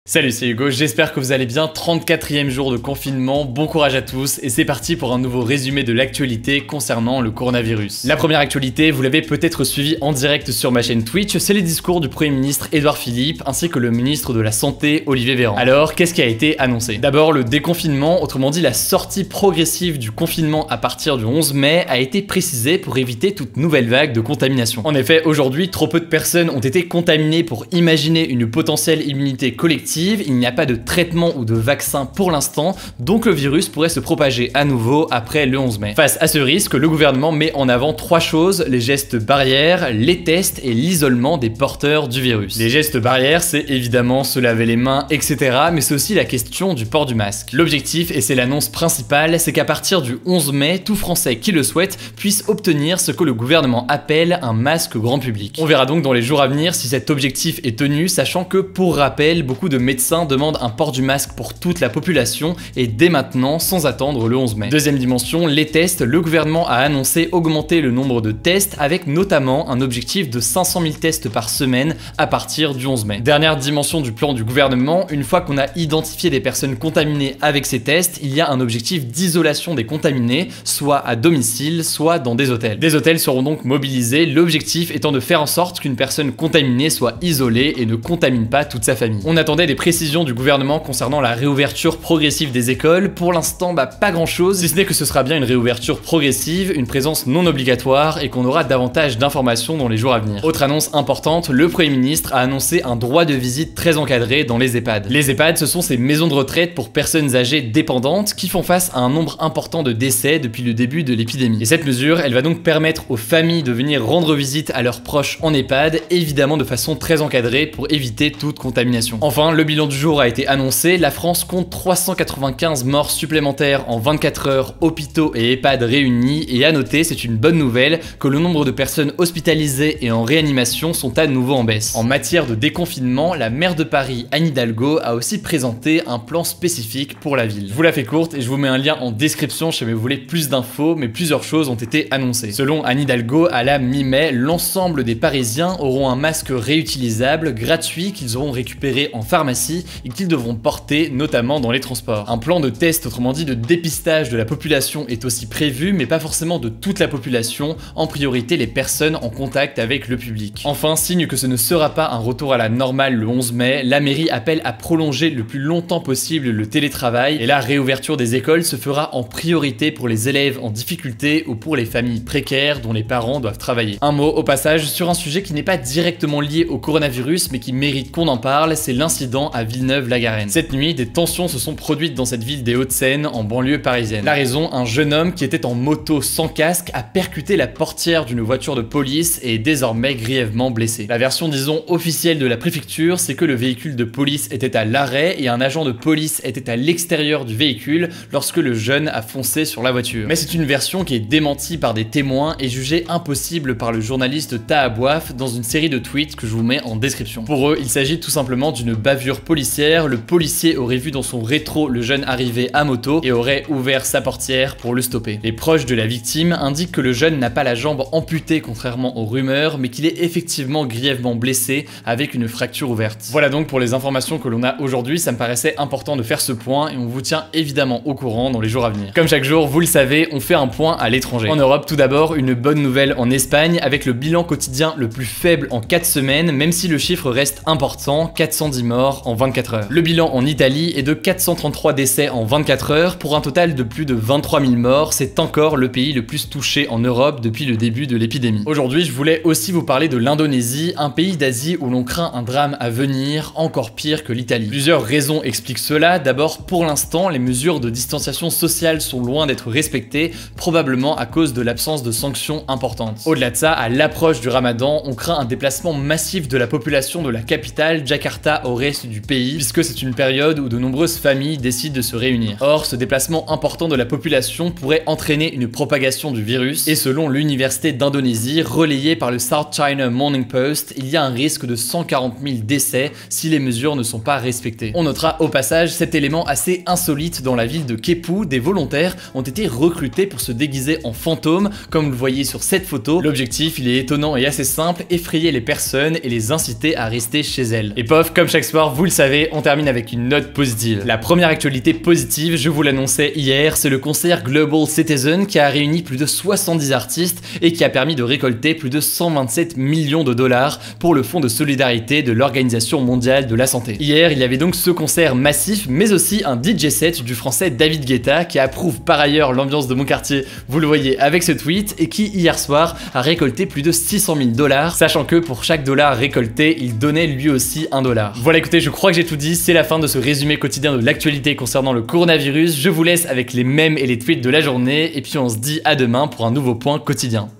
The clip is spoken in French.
Salut, c'est Hugo, j'espère que vous allez bien. 34e jour de confinement, bon courage à tous et c'est parti pour un nouveau résumé de l'actualité concernant le coronavirus. La première actualité, vous l'avez peut-être suivi en direct sur ma chaîne Twitch, c'est les discours du Premier ministre Édouard Philippe ainsi que le ministre de la Santé Olivier Véran. Alors, qu'est-ce qui a été annoncé? D'abord, le déconfinement, autrement dit la sortie progressive du confinement à partir du 11 mai a été précisée pour éviter toute nouvelle vague de contamination. En effet, aujourd'hui, trop peu de personnes ont été contaminées pour imaginer une potentielle immunité collective. Il n'y a pas de traitement ou de vaccin pour l'instant, donc le virus pourrait se propager à nouveau après le 11 mai. Face à ce risque, le gouvernement met en avant trois choses: les gestes barrières, les tests et l'isolement des porteurs du virus. Les gestes barrières, c'est évidemment se laver les mains, etc. Mais c'est aussi la question du port du masque. L'objectif, et c'est l'annonce principale, c'est qu'à partir du 11 mai, tout Français qui le souhaite puisse obtenir ce que le gouvernement appelle un masque grand public. On verra donc dans les jours à venir si cet objectif est tenu, sachant que, pour rappel, beaucoup de médecins demandent un port du masque pour toute la population et dès maintenant sans attendre le 11 mai. Deuxième dimension, les tests. Le gouvernement a annoncé augmenter le nombre de tests avec notamment un objectif de 500 000 tests par semaine à partir du 11 mai. Dernière dimension du plan du gouvernement, une fois qu'on a identifié des personnes contaminées avec ces tests, il y a un objectif d'isolation des contaminés, soit à domicile, soit dans des hôtels. Des hôtels seront donc mobilisés, l'objectif étant de faire en sorte qu'une personne contaminée soit isolée et ne contamine pas toute sa famille. On attendait des précisions du gouvernement concernant la réouverture progressive des écoles. Pour l'instant, pas grand chose, si ce n'est que ce sera bien une réouverture progressive, une présence non obligatoire et qu'on aura davantage d'informations dans les jours à venir. Autre annonce importante, le Premier ministre a annoncé un droit de visite très encadré dans les EHPAD. Les EHPAD, ce sont ces maisons de retraite pour personnes âgées dépendantes qui font face à un nombre important de décès depuis le début de l'épidémie. Et cette mesure, elle va donc permettre aux familles de venir rendre visite à leurs proches en EHPAD, évidemment de façon très encadrée pour éviter toute contamination. Enfin, le bilan du jour a été annoncé, la France compte 395 morts supplémentaires en 24 heures, hôpitaux et EHPAD réunis, et à noter, c'est une bonne nouvelle, que le nombre de personnes hospitalisées et en réanimation sont à nouveau en baisse. En matière de déconfinement, la maire de Paris, Anne Hidalgo, a aussi présenté un plan spécifique pour la ville. Je vous la fais courte et je vous mets un lien en description si vous voulez plus d'infos, mais plusieurs choses ont été annoncées. Selon Anne Hidalgo, à la mi-mai, l'ensemble des Parisiens auront un masque réutilisable, gratuit, qu'ils auront récupéré en pharmacie et qu'ils devront porter notamment dans les transports. Un plan de test, autrement dit de dépistage de la population, est aussi prévu, mais pas forcément de toute la population, en priorité les personnes en contact avec le public. Enfin, signe que ce ne sera pas un retour à la normale le 11 mai, la mairie appelle à prolonger le plus longtemps possible le télétravail et la réouverture des écoles se fera en priorité pour les élèves en difficulté ou pour les familles précaires dont les parents doivent travailler. Un mot au passage sur un sujet qui n'est pas directement lié au coronavirus mais qui mérite qu'on en parle, c'est l'incident à Villeneuve-la-Garenne. Cette nuit, des tensions se sont produites dans cette ville des Hauts-de-Seine, en banlieue parisienne. La raison, un jeune homme qui était en moto sans casque a percuté la portière d'une voiture de police et est désormais grièvement blessé. La version, disons, officielle de la préfecture, c'est que le véhicule de police était à l'arrêt et un agent de police était à l'extérieur du véhicule lorsque le jeune a foncé sur la voiture. Mais c'est une version qui est démentie par des témoins et jugée impossible par le journaliste Taha Bouaf dans une série de tweets que je vous mets en description. Pour eux, il s'agit tout simplement d'une bavure policière. Le policier aurait vu dans son rétro le jeune arriver à moto et aurait ouvert sa portière pour le stopper. Les proches de la victime indiquent que le jeune n'a pas la jambe amputée contrairement aux rumeurs, mais qu'il est effectivement grièvement blessé avec une fracture ouverte. Voilà donc pour les informations que l'on a aujourd'hui, ça me paraissait important de faire ce point et on vous tient évidemment au courant dans les jours à venir. Comme chaque jour, vous le savez, on fait un point à l'étranger. En Europe, tout d'abord, une bonne nouvelle en Espagne avec le bilan quotidien le plus faible en 4 semaines, même si le chiffre reste important, 410 morts en 24 heures. Le bilan en Italie est de 433 décès en 24 heures pour un total de plus de 23 000 morts. C'est encore le pays le plus touché en Europe depuis le début de l'épidémie. Aujourd'hui, je voulais aussi vous parler de l'Indonésie, un pays d'Asie où l'on craint un drame à venir, encore pire que l'Italie. Plusieurs raisons expliquent cela. D'abord, pour l'instant, les mesures de distanciation sociale sont loin d'être respectées, probablement à cause de l'absence de sanctions importantes. Au-delà de ça, à l'approche du Ramadan, on craint un déplacement massif de la population de la capitale, Jakarta, au reste du pays, puisque c'est une période où de nombreuses familles décident de se réunir. Or, ce déplacement important de la population pourrait entraîner une propagation du virus, et selon l'université d'Indonésie, relayée par le South China Morning Post, il y a un risque de 140 000 décès si les mesures ne sont pas respectées. On notera au passage cet élément assez insolite dans la ville de Kepu. Des volontaires ont été recrutés pour se déguiser en fantômes, comme vous le voyez sur cette photo. L'objectif, il est étonnant et assez simple, effrayer les personnes et les inciter à rester chez elles. Et pof, comme chaque soir, Alors vous le savez, on termine avec une note positive. La première actualité positive, je vous l'annonçais hier, c'est le concert Global Citizen qui a réuni plus de 70 artistes et qui a permis de récolter plus de 127 millions de dollars pour le fonds de solidarité de l'Organisation mondiale de la santé. Hier, il y avait donc ce concert massif, mais aussi un DJ set du français David Guetta qui approuve par ailleurs l'ambiance de mon quartier, vous le voyez avec ce tweet, et qui hier soir a récolté plus de 600 000 dollars, sachant que pour chaque dollar récolté, il donnait lui aussi $1. Voilà, écoutez, je crois que j'ai tout dit, c'est la fin de ce résumé quotidien de l'actualité concernant le coronavirus. Je vous laisse avec les mèmes et les tweets de la journée, et puis on se dit à demain pour un nouveau point quotidien.